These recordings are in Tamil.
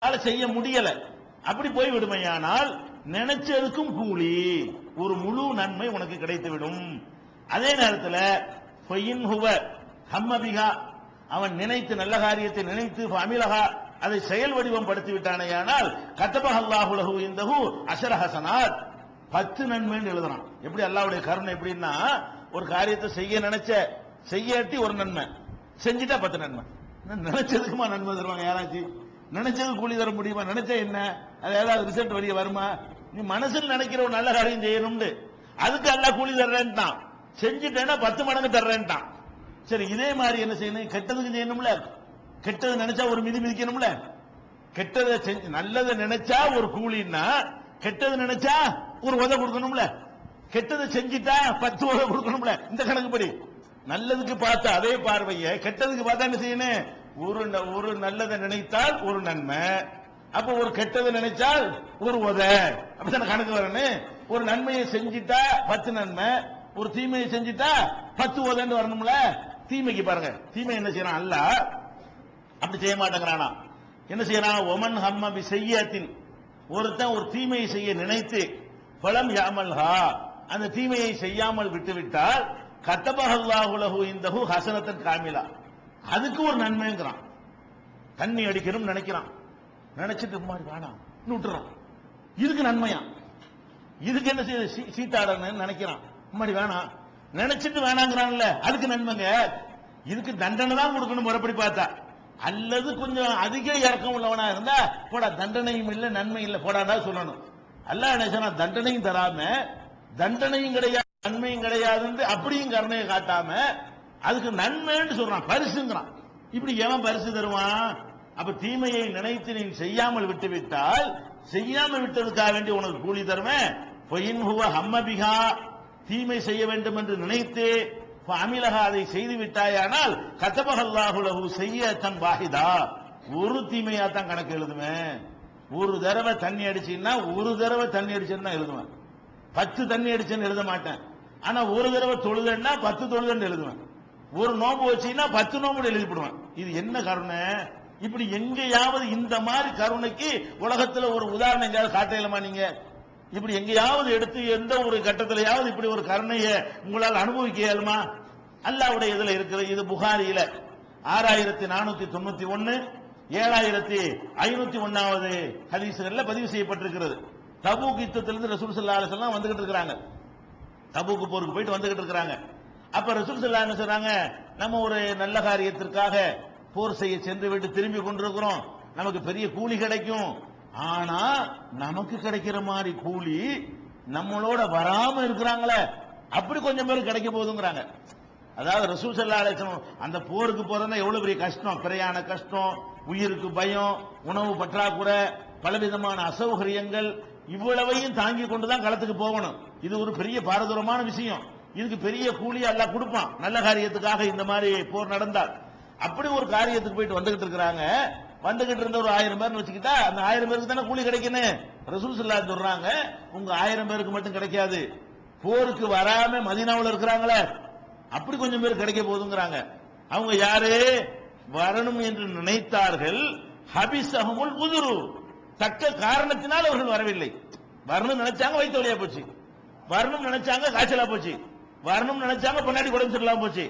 செய்ய முடியல. அப்படி போய் விடுமையானால் நினைச்சதுக்கும் கூலி, ஒரு முழு நன்மை உனக்கு கிடைத்துவிடும். அதே நேரத்தில் ஹம்மபிகா, அவன் நினைத்து நல்ல காரியத்தை நினைத்து அமிலகா அதை செயல் வடிவம் படுத்தி விட்டானேயானால் கத்தபஹ அல்லாஹு லஹு இந்தஹு அஷர ஹஸனாத், 10 நன்மைன்னு எழுதுறான். எப்படி அல்லாஹ்வுடைய கருணை எப்படின்னா, ஒரு காரியத்தை செய்ய நினைச்ச செய்யாட்டி ஒரு நன்மை, செஞ்சிட்டா 10 நன்மை. நினைச்சதுக்குமா நன்மை தருவாங்க யாராச்சும்? நினைச்சது கூலி தர முடியுமா? நினைச்சா என்ன, அது ஏதாவது ரிசல்ட் வெளியே வருமா? நீ மனசில் நினைக்கிற ஒரு நல்ல காரியம் செய்யணும்னு அதுக்கு அல்லாஹ் கூலி தர்றேன்ட்டான், செஞ்சுட்டேன்னா 10 மடங்கு தர்றேன்ட்டான். சரி, இதே மாதிரி என்ன செய்யணும்? கெட்டதுக்கு செய்யணும்ல. கெட்டது நினைச்சா ஒரு மிதி மிதிக்கணும்ல. கெட்டதை நல்லதை நினைச்சா ஒரு கூலின்னா, கெட்டது நினைச்சா ஒரு உதை கொடுக்கணும்ல. கெட்டதை செஞ்சிட்டா 10 உதை கொடுக்கணும்ல. இந்த கணக்குப்படி நல்லதுக்கு பார்த்தா அதே பார்வையை கெட்டதுக்கு பார்த்தா என்ன செய்யணும்? ஒரு நல்லதை நினைத்தால் ஒரு நன்மை, அப்ப ஒரு கெட்டதை நினைச்சால் ஒரு உதை, அப்படித்தான கணக்கு வரணும். ஒரு நன்மையை செஞ்சிட்டா 10 நன்மை, ஒரு தீமையை செஞ்சிட்டா 10 உதைன்னு வரணும்ல. தீமைக்கு பாருங்க, தீமை என்ன செய்யறான் அல்லாஹ்? அப்படி செய்ய மாட்டேங்கிறானா? என்ன செய்யறான்? ஒமன் ஹம்ம பி செய்யத்தின், ஒருத்தன் ஒரு தீமையை செய்ய நினைத்து பலம் யாமல்ஹா, அந்த தீமையை செய்யாமல் விட்டுவிட்டால் கத்தபஹ அல்லாஹு லஹு இந்தஹு ஹஸனத்தன் காமிலா, அதுக்கு ஒரு நன்மைங்கிறான். தண்ணி அடிக்கணும் நினைக்கிறான், நினைச்சிட்டு மாதிரி வேணாம் விட்டுறான், இதுக்கு நன்மையா? இதுக்கு என்ன செய்ய சீட்டாடன்னு நினைக்கிறான், மாதிரி வேணாம் நினைச்சிட்டு வேணாங்கிறான்ல, அதுக்கு நன்மைங்க. இதுக்கு தண்டனை தான் கொடுக்கணும் முறைப்படி பார்த்தா. அல்லது கொஞ்சம் அதிக இறக்கம் உள்ளவனா இருந்தா போடா, தண்டனையும் இல்லை நன்மை இல்லை போடாடா சொல்லணும். அல்லாஹ் நினைச்சா தண்டனையும் தராம, தண்டனையும் கிடையாது நன்மையும் கிடையாது அப்படியும் கருணையை காட்டாம அதுக்கு நன்மைன்னு சொல்றான், பரிசுங்கிறான். இப்படி எவன் பரிசு தருவான்? அப்ப தீமையை நினைத்து நீ செய்யாமல் விட்டுவிட்டால், செய்யாமல் விட்டதுக்காக வேண்டி உனக்கு கூலி தருவேன். ஹம்மபிகா, தீமை செய்ய வேண்டும் என்று நினைத்து அமிலகா அதை செய்து விட்டாயானால் கத்தபஹ அல்லாஹு லஹு செய்யத்தன் வாஹிதா, ஒரு தீமையா தான் கணக்கு எழுதுவேன். ஒரு தடவை தண்ணி அடிச்சீங்கன்னா ஒரு தடவை தண்ணி அடிச்சேன்னு எழுதுவேன், 10 தண்ணி அடிச்சேன்னு எழுத மாட்டேன். ஆனா ஒரு தடவை தொழுதன்னா 10 தொழுதன்னு எழுதுவேன். ஒரு நோம்பு வச்சீங்கன்னா 10 நோம்பு எழுதிப்படுவேன். இது என்ன கருணை? இப்படி எங்கேயாவது இந்த மாதிரி கருணைக்கு உலகத்துல ஒரு உதாரணம் எங்கேயாவது காட்டையிலமா? நீங்க இப்படி எங்கேயாவது எடுத்து எந்த ஒரு கட்டத்திலேயாவது இப்படி ஒரு கருணையை உங்களால் அனுபவிக்க இயலுமா? அல்லாஹ்வுடைய இதுல இருக்கிறது. இது புகாரியில 6491 7501வது ஹதீஸ்கள்ல பதிவு செய்யப்பட்டிருக்கிறது. தபூக் யுத்தத்திலிருந்து ரசூல் ஸல்லல்லாஹு அலைஹி வஸல்லம் வந்துகிட்டு இருக்காங்க, தபூக் போருக்கு போயிட்டு வந்துகிட்டு இருக்காங்க. அப்ப ரசூல் ஸல்லல்லாஹு அலைஹி வஸல்லம் சொல்றாங்க, நம்ம ஒரு நல்ல காரியத்திற்காக போர் செய்ய சென்று விட்டு திரும்பி கொண்டிருக்கிறோம், நமக்கு பெரிய கூலி கிடைக்கும். ஆனா நமக்கு கிடைக்கிற மாதிரி கூலி நம்மளோட வராம இருக்கிறாங்களே அப்படி கொஞ்சம் பேர் கிடைக்க போகுதுங்கிறாங்க. அதாவது ரசூல் ஸல்லல்லாஹு அலைஹி வஸல்லம் அந்த போருக்கு போறதுன்னா எவ்வளவு பெரிய கஷ்டம், பிரயாண கஷ்டம், உயிருக்கு பயம், உணவு பற்றாக்குறை, பலவிதமான அசௌகரியங்கள், இவ்வளவையும் தாங்கி கொண்டுதான் களத்துக்கு போகணும். இது ஒரு பெரிய பாரதூரமான விஷயம். இதுக்கு பெரிய கூலி அல்லாஹ் கொடுப்பான் நல்ல காரியத்துக்காக. இந்த மாதிரி போர் நடந்தால் அப்படி ஒரு காரியத்துக்கு போயிட்டு வந்துகிட்டு இருக்கிறாங்க. வந்துகிட்டு இருந்த ஒரு 1000 பேர் வச்சுக்கிட்டா அந்த 1000 பேருக்கு தானே கூலி கிடைக்கணும். ரசூல் ஸல்லல்லாஹு அலைஹி சொல்றாங்க, உங்க 1000 பேருக்கு மட்டும் கிடைக்காது, போருக்கு வராம மதீனாவுல இருக்கிறாங்களே அப்படி கொஞ்சம் பேர் கிடைக்க போகுதுங்கிறாங்க. அவங்க யாரு? வரணும் என்று நினைத்தார்கள், ஹபிஸஹுமுல் உதுரு, தக்க காரணத்தினால் அவர்கள் வரவில்லை. வரணும் நினைச்சாங்க வயிற்று வலியா போச்சு, வரணும் நினைச்சாங்க காய்ச்சலா போச்சு, வரணும் நினைச்சாங்க பொன்னாடி உடம்பு சரியில்லாம போச்சு,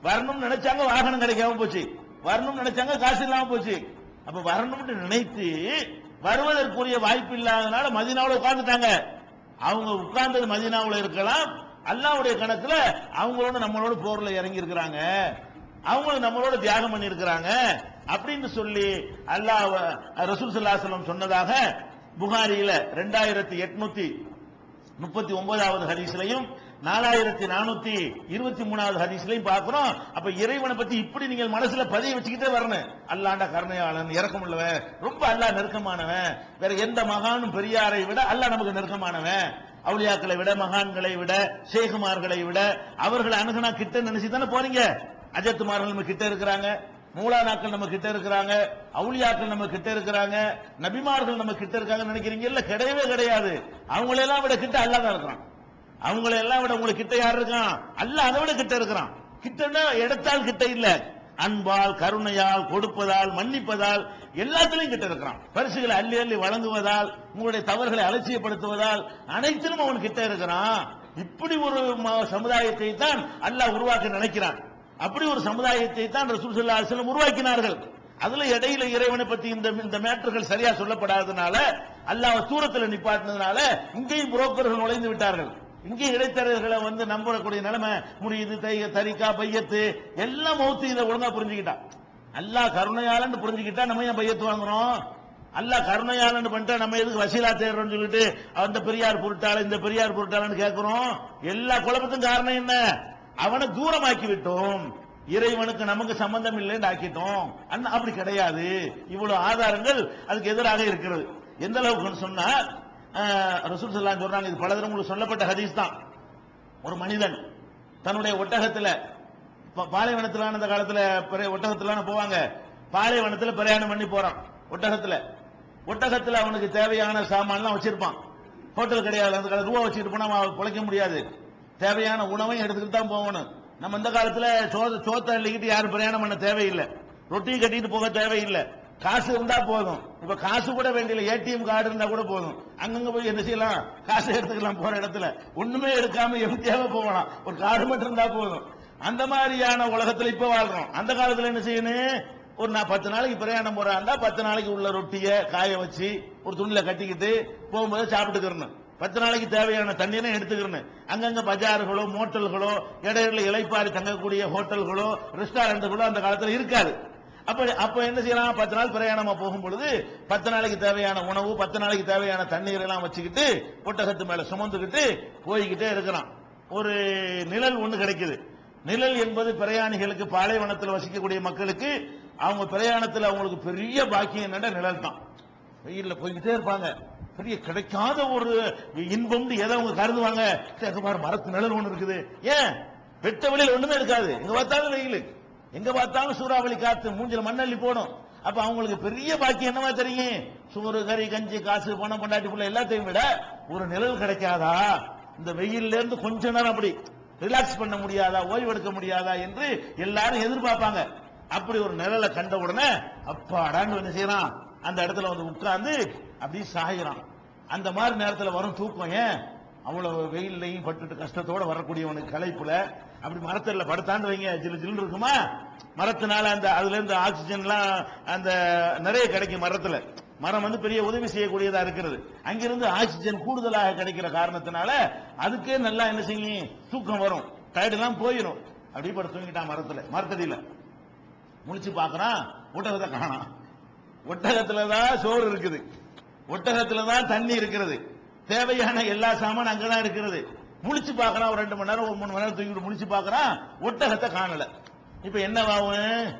வரணும் நினைச்சாங்க வாகனம் கிடைக்காம போச்சு, வரணும் நினைச்சாங்க காசு இல்லாம போச்சு. அப்ப வரணும்னு நினைத்து வருவதற்குரிய வாய்ப்பு இல்லாதனால மதீனாவுல உட்கார்ந்துட்டாங்க. அவங்க உட்கார்ந்தது மதீனாவுல இருக்கலாம், அல்லாஹ்வுடைய கணக்குல அவங்களோட நம்மளோட போர்ல இறங்கி இருக்கிறாங்க, அவங்களும் நம்மளோட தியாகம் பண்ணி இருக்கிறாங்க அப்படின்னு சொல்லி அல்லாஹ் ரசூல் ஸல்லல்லாஹு அலைஹி வஸல்லம் சொன்னதாக புகாரியில 2839வது ஹதீஸ்லயும் 4423வது ஹதீஸ்லயும் பார்க்கிறோம். அப்ப இறைவனை பத்தி இப்படி நீங்கள் மனசுல பதிய வச்சுக்கிட்டே வரணும். அல்லாஹ்டா கருணையாளன், இரக்கம் உள்ளவன், ரொம்ப அல்லாஹ் நெருக்கமானவன், வேற எந்த மகானும் பெரியாரை விட அல்லாஹ் நமக்கு நெருக்கமானவன், அவுலியாக்களை விட, மகான்களை விட, ஷேகுமார்களை விட அவர்களை அணுகுனா கிட்ட நினைச்சு தானே போறீங்க. அஜத்துமார்கள் நம்ம கிட்ட இருக்கிறாங்க, மூலானாக்கள் நம்ம கிட்ட இருக்கிறாங்க, அவுலியாக்கள் நம்ம கிட்ட இருக்கிறாங்க, நபிமார்கள் நம்ம கிட்ட இருக்காங்க நினைக்கிறீங்க? இல்ல, கிடையவே கிடையாது. அவங்களெல்லாம் விட கிட்ட அல்லாஹ் தான் இருக்கிறான். அவங்களெல்லாம் விட உங்களுக்கு கிட்ட யார் இருக்கான்? அல்லாஹ் அதை விட கிட்ட இருக்கிறான். கிட்டன்னா இடத்தால் கிட்ட இல்ல, அன்பால், கருணையால், கொடுப்பதால், மன்னிப்பதால் எல்லாத்திலையும் கிட்ட இருக்கிறான். பரிசுகளை அள்ளி அள்ளி வழங்குவதால், உங்களுடைய தவறுகளை அலட்சியப்படுத்துவதால் அனைத்திலும் அவன் கிட்ட இருக்கிறான். இப்படி ஒரு சமுதாயத்தை தான் அல்லாஹ் உருவாக்க நினைக்கிறான். அப்படி ஒரு சமுதாயத்தை தான் ரசூல் ஸல்லல்லாஹு அலைஹி வஸல்லம் உருவாக்கினார்கள். அதுல இடையில இறைவனை பத்தி இந்த மேட்டர்கள் சரியா சொல்லப்படாததுனால, அல்லாஹ் தூரத்துல நிப்பாட்டினதுனால இங்கேயும் புரோக்கர்கள் நுழைந்து விட்டார்கள். இங்கே இடைத்தரகர்களை நம்பக்கூடிய நிலைமை, முறியுது, தரிக்கா, பையத்து எல்லாம் மௌத்து. இதை ஒழுங்கா புரிஞ்சுக்கிட்டான். அல்லாஹ் கருணையாளன்னு புரிஞ்சுக்கிட்டா நம்ம ஏன் பையத்து வாங்குறோம்? அல்லாஹ் கருணையாளன்னு பண்ணிட்டா நம்ம எதுக்கு வசீலா தேடுறோம்னு சொல்லிட்டு அந்த பெரியார் பொருட்டாள இந்த பெரியார் பொருட்டாளன்னு கேட்கிறோம்? எல்லா குழப்பத்துக்கும் காரணம் என்ன? அவனை தூரமாக்கி விட்டோம், இறைவனுக்கு நமக்கு சம்பந்தம் இல்லைன்னு ஆக்கிட்டோம். அப்படி கிடையாது. இவ்வளவு ஆதாரங்கள் அதுக்கு எதிராக இருக்கிறது. எந்த அளவுக்கு சொன்னா, ரசூல் ஸல்லல்லாஹு அலைஹி சொல்றாங்க, இது பலதரம் உங்களுக்கு சொல்லப்பட்ட ஹதீஸ் தான். ஒரு மனிதன் தன்னுடைய ஒட்டகத்துல, பாலைவனத்துல அந்த காலத்துல ஒட்டகத்துல போவாங்க, பாலைவனத்துல பிரயாணம் பண்ணி போறான். ஒட்டகத்துல அவனுக்கு தேவையான சாமான்லாம் வச்சிருப்பான். ஹோட்டல் கிடையாது, அந்த காலத்துல ரூபா வச்சுட்டு போனா பொழைக்க முடியாது. தேவையான உணவையும் எடுத்துக்கிட்டு தான் போகணும். நம்ம இந்த காலத்துல சோத்தை அள்ளிக்கிட்டு யாரும் பிரயாணம் பண்ண தேவையில்லை, ரொட்டி கட்டிட்டு போக தேவையில்லை, காசு இருந்தா போதும். இப்ப காசு கூட வேண்டிய ஏடிஎம் கார்டு இருந்தா கூட போதும். அங்கங்க போய் என்ன செய்யலாம், காசு எடுத்துக்கலாம். போற இடத்துல ஒண்ணுமே எடுக்காம எம்டியாவே போகலாம், ஒரு கார்டு மட்டும் இருந்தா போதும். அந்த மாதிரியான உலகத்துல இப்ப வாழ்றோம். அந்த காலத்துல என்ன செய்யணும், ஒரு 10 நாளைக்கு பிரயாணம் போறாண்டா 10 நாளைக்கு உள்ள ரொட்டியை காய வச்சு ஒரு துணியில கட்டிக்கிட்டு போகும்போது சாப்பிட்டுக்கிறணும். 10 நாளைக்கு தேவையான தண்ணீரை எடுத்துக்கிறேன். அங்கங்க பஜார்களோ மோட்டல்களோ இடையில இலைப்பாரி தங்கக்கூடிய ஹோட்டல்களோ ரெஸ்டாரண்ட்களோ அந்த காலத்துல இருக்காது. அப்ப என்ன செய்யலாம், 10 நாள் பிரயாணமா போகும் பொழுது 10 நாளைக்கு தேவையான உணவு, 10 நாளைக்கு தேவையான தண்ணீர் எல்லாம் வச்சுக்கிட்டு ஒட்டகத்து மேல சுமந்துக்கிட்டு போய்கிட்டே இருக்கிறான். ஒரு நிழல் ஒண்ணு கிடைக்குது. நிழல் என்பது பிரயாணிகளுக்கு, பாலைவனத்தில் வசிக்கக்கூடிய மக்களுக்கு, அவங்க பிரயாணத்தில் அவங்களுக்கு பெரிய பாக்கியம் என்னடா நிழல் தான். வெயில்ல போய்கிட்டே இருப்பாங்க, பெரிய கிடைக்காத ஒரு இன்பம் எதை அவங்க கருதுவாங்க. மரத்து நிழல் ஒண்ணு இருக்குது. ஏன் வெட்ட வெளியில் ஒண்ணுமே இருக்காது, எங்க பார்த்தாலும் வெயில், எங்க பார்த்தாலும் சூறாவளி காத்து, மூஞ்சில மண்ணள்ளி போடும். அப்ப அவங்களுக்கு பெரிய பாக்கியம் என்னவா தெரியும், சோறு கறி கஞ்சி காசு பணம் கொண்டாட்டி புள்ள எல்லாத்தையும் விட ஒரு நிழல் கிடைக்காதா, இந்த வெயில்ல இருந்து கொஞ்ச நேரம் அப்படி ரிலாக்ஸ் பண்ண முடியாதா, ஓய்வு எடுக்க முடியாதா என்று எல்லாரும் எதிர்பார்ப்பாங்க. அப்படி ஒரு நிழலை கண்ட உடனே அப்பாடான்னு என்ன செய்யறான், அந்த இடத்துல உட்கார்ந்து அப்படி சாகிறான். அந்த மாதிரி நேரத்தில் வரும் தூக்கம். ஏன் அவ்வளவு வெயிலையும் பட்டுட்டு கஷ்டத்தோட வரக்கூடியவனுக்கு களைப்புல அப்படி மரத்துல படுத்தாண்டு வைங்க, ஜில்லு ஜில்லு இருக்குமா, மரத்தினால அந்த அதுல இருந்து ஆக்சிஜன்லாம் அந்த நிறைய கிடைக்கும். மரத்துல மரம் பெரிய உதவி செய்யக்கூடியதா இருக்கிறது. அங்கிருந்து ஆக்சிஜன் கூடுதலாக கிடைக்கிற காரணத்தினால அதுக்கே நல்லா என்ன செய்யும், தூக்கம் வரும், டயர்ட் எல்லாம் போயிடும். அப்படி படுத்து தூங்கிட்டான் மரத்தடியில. முழிச்சு பாக்குறான், ஒட்டகத்தை காணாம். ஒட்டகத்துலதான் சோறு இருக்குது, ஒட்டகத்துலதான் தண்ணி இருக்கிறது, தேவையான எல்லா சாமான் அங்கதான் இருக்கிறது. முழிச்சு பாக்குறான், ஒரு 2 மணி நேரம் 3 மணி நேரம் தூங்கிட்டு முழிச்சு பாக்குறான், ஒட்டகத்தை காணல. இப்ப என்னவாகும்,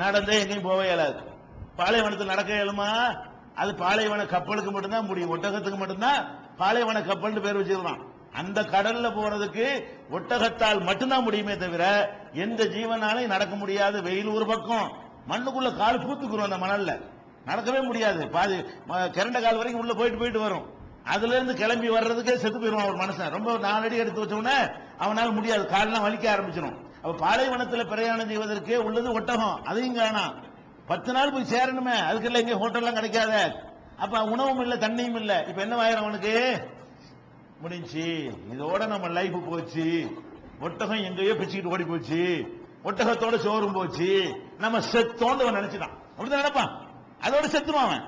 நடந்தே எங்கேயும் போக இயலாது. பாலைவனத்தில் நடக்க இயலுமா, அது பாலைவன கப்பலுக்கு மட்டும்தான் முடியும், ஒட்டகத்துக்கு மட்டும்தான் பாலைவன கப்பல் பேர் வச்சிருக்கான். அந்த கடல்ல போறதுக்கு ஒட்டகத்தால் மட்டும்தான் முடியுமே தவிர எந்த ஜீவனாலையும் நடக்க முடியாது. வெயில் ஒரு பக்கம், மண்ணுக்குள்ள கால் பூத்துக்குறோம், அந்த மணல்ல நடக்கவே முடியாது. பாதி கிரண்ட கால் வரைக்கும் உள்ள போயிட்டு வரும். அதுல இருந்து கிளம்பி வர்றதுக்கே செத்து போயிருவான் ஒரு மனுஷன். ரொம்ப 4 அடி எடுத்து வச்சோன்னே அவனால முடியாது, கால்லாம் வலிக்க ஆரம்பிச்சிடும். அப்ப பாலைவனத்தில் பிரயாணம் செய்வதற்கே உள்ளது ஒட்டகம், அதையும் காணாம். 10 நாள் போய் சேரணுமே, அதுக்கெல்லாம் எங்க ஹோட்டல்லாம் கிடைக்காத. அப்ப உணவும் இல்ல தண்ணியும் இல்ல. இப்ப என்ன ஆயிரம் அவனுக்கு, முடிஞ்சு இதோட நம்ம லைஃப் போச்சு, ஒட்டகம் எங்கேயோ பிச்சுக்கிட்டு ஓடி போச்சு, ஒட்டகத்தோட சோறும் போச்சு, நம்ம செத்தோன்னு நினைச்சிட்டான். அப்படிதான் நினைப்பான், அதோட செத்துருவான்.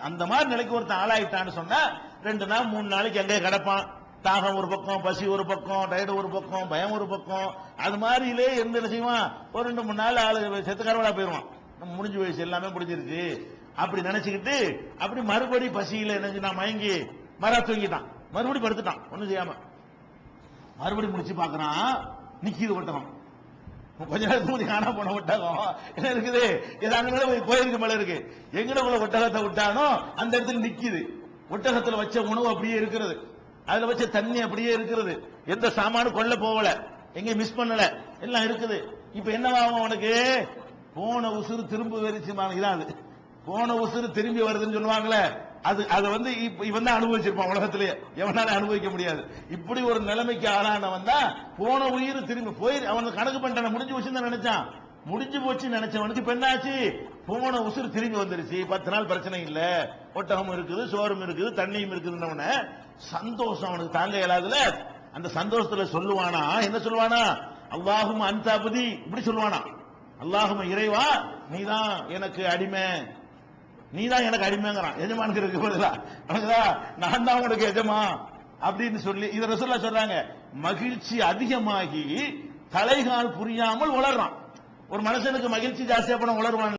அந்த மாதிரி நிலைக்கு ஒருத்தன் ஆளாயிட்டான்னு சொன்னா 2 நாள் 3 நாளைக்கு எங்கே கிடப்பான். தாகம் ஒரு பக்கம், பசி ஒரு பக்கம், டயர்டு ஒரு பக்கம், பயம் ஒரு பக்கம். அது மாதிரிலே இருந்து என்ன செய்வான், ஒரு 2-3 நாள் ஆளு செத்து கரவலா போயிருவான். நம்ம முடிஞ்சு போயிடுச்சு, எல்லாமே முடிஞ்சிருச்சு அப்படி நினைச்சுக்கிட்டு அப்படி மறுபடி பசியில என்ன மயங்கி தூங்கிட்டான். மறுபடியும் படுத்துட்டான், ஒண்ணும் செய்யாம. மறுபடியும் முடிச்சு பாக்குறான், நிக்கிது ஒட்டகம். கொஞ்ச நேரத்துக்கு காணா போன ஒட்டகம் என்ன இருக்குது, ஏதாவது போயிருக்கு மேல இருக்கு. எங்கட ஒட்டகத்தை விட்டானோ அந்த இடத்துல நிக்குது. ஒட்டகத்துல வச்ச உணவு அப்படியே இருக்கிறது, அதுல வச்ச தண்ணி அப்படியே இருக்கிறது, எந்த சாமானும் கொள்ள போகல, எங்க மிஸ் பண்ணல, எல்லாம் இருக்குது. இப்ப என்னவாகும் அவனுக்கு, போன உசுறு திரும்ப வெறிச்சு இதான், போன உசுறு திரும்பி வருதுன்னு சொல்லுவாங்களே, அதை இவன் தான் அனுபவிச்சிருப்பான். உலகத்திலேயே எவனால அனுபவிக்க முடியாது. இப்படி ஒரு நிலைமைக்கு ஆளானவன் தான் போன உயிர் திரும்பி போய் அவன் கணக்கு பண்ணிட்டான, முடிஞ்சு வச்சுதான் நினைச்சான். முடிஞ்சு போச்சு நினைச்சவனுக்கு பெண்ணாச்சு போன உசுறு திரும்பி வந்துருச்சு 10 நாள் பிரச்சனை இல்ல, ஒட்டகம் இருக்குது, சோறும் இருக்குது, தண்ணியும் இருக்குதுன்னவன சந்தோஷம் அவனுக்கு தாங்க இயலாதுல. அந்த சந்தோஷத்துல சொல்லுவானா, என்ன சொல்லுவானா, அல்லாஹும்ம அன்த அப்தி, இப்படி சொல்லுவானா, அல்லாஹும்ம இறைவா நீதான் எனக்கு அடிமை, நீதான் எனக்கு அடிமைங்கிறான். எஜமானுக்கு இருக்கு பதிலா, நான் தான் உனக்கு எஜமா அப்படின்னு சொல்லி இத ரசூலுல்லாஹ் சொல்றாங்க. மகிழ்ச்சி அதிகமாகி தலைகால் புரியாமல் உளறான். ஒரு மனுஷனுக்கு மகிழ்ச்சி ஜாஸ்தியா போன உளருவான்.